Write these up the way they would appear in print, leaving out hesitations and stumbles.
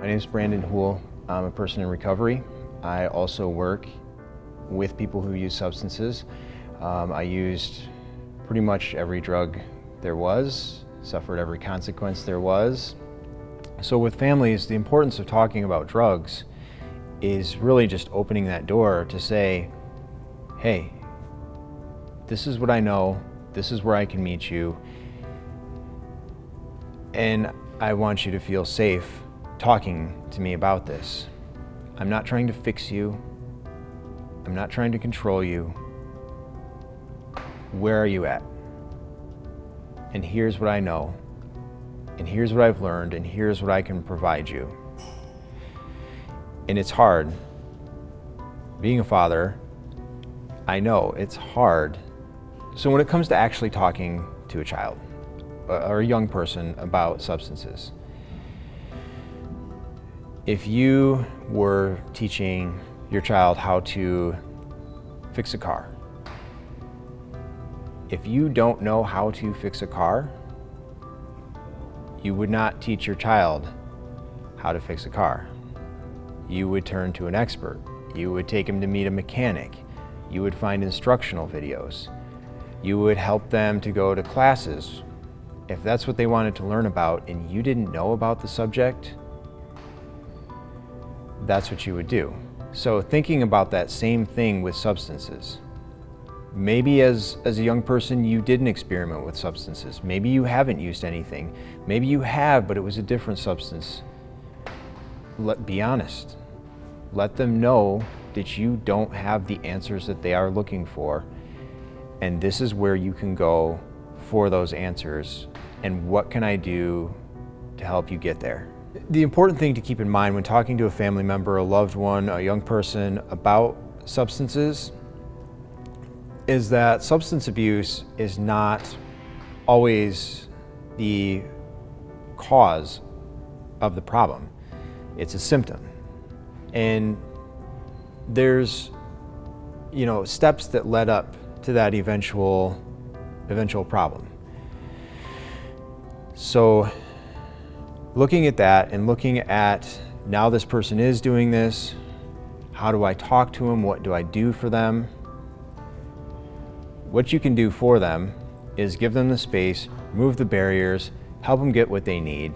name is Brandon Hool. I'm a person in recovery. I also work with people who use substances. I used pretty much every drug there was, suffered every consequence there was. So with families, the importance of talking about drugs is really just opening that door to say, hey, this is what I know, this is where I can meet you, and I want you to feel safe talking to me about this. I'm not trying to fix you. I'm not trying to control you. Where are you at? And here's what I know, and here's what I've learned, and here's what I can provide you. And it's hard. Being a father, I know it's hard. So when it comes to actually talking to a child or a young person about substances, if you were teaching your child how to fix a car, if you don't know how to fix a car, you would not teach your child how to fix a car. You would turn to an expert. You would take them to meet a mechanic. You would find instructional videos. You would help them to go to classes. If that's what they wanted to learn about and you didn't know about the subject, that's what you would do. So thinking about that same thing with substances. Maybe as a young person you didn't experiment with substances. Maybe you haven't used anything. Maybe you have, but it was a different substance. Be honest. Let them know that you don't have the answers that they are looking for, and this is where you can go for those answers, and what can I do to help you get there. The important thing to keep in mind when talking to a family member, a loved one, a young person about substances is that substance abuse is not always the cause of the problem. It's a symptom. And there's, steps that led up to that eventual problem. So looking at that and looking at now this person is doing this, how do I talk to them? What do I do for them? What you can do for them is give them the space, remove the barriers, help them get what they need.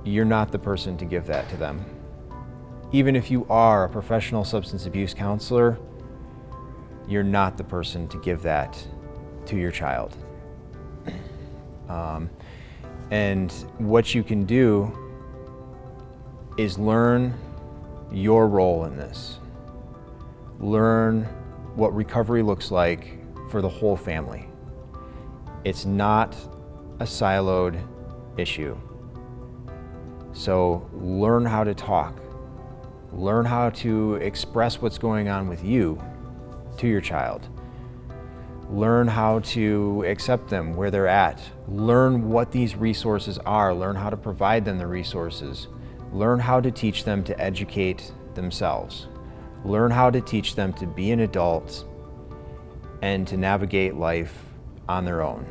You're not the person to give that to them. Even if you are a professional substance abuse counselor, you're not the person to give that to your child. And what you can do is learn your role in this. Learn what recovery looks like for the whole family. It's not a siloed issue. So learn how to talk. Learn how to express what's going on with you to your child. Learn how to accept them where they're at. Learn what these resources are. Learn how to provide them the resources. Learn how to teach them to educate themselves. Learn how to teach them to be an adult and to navigate life on their own.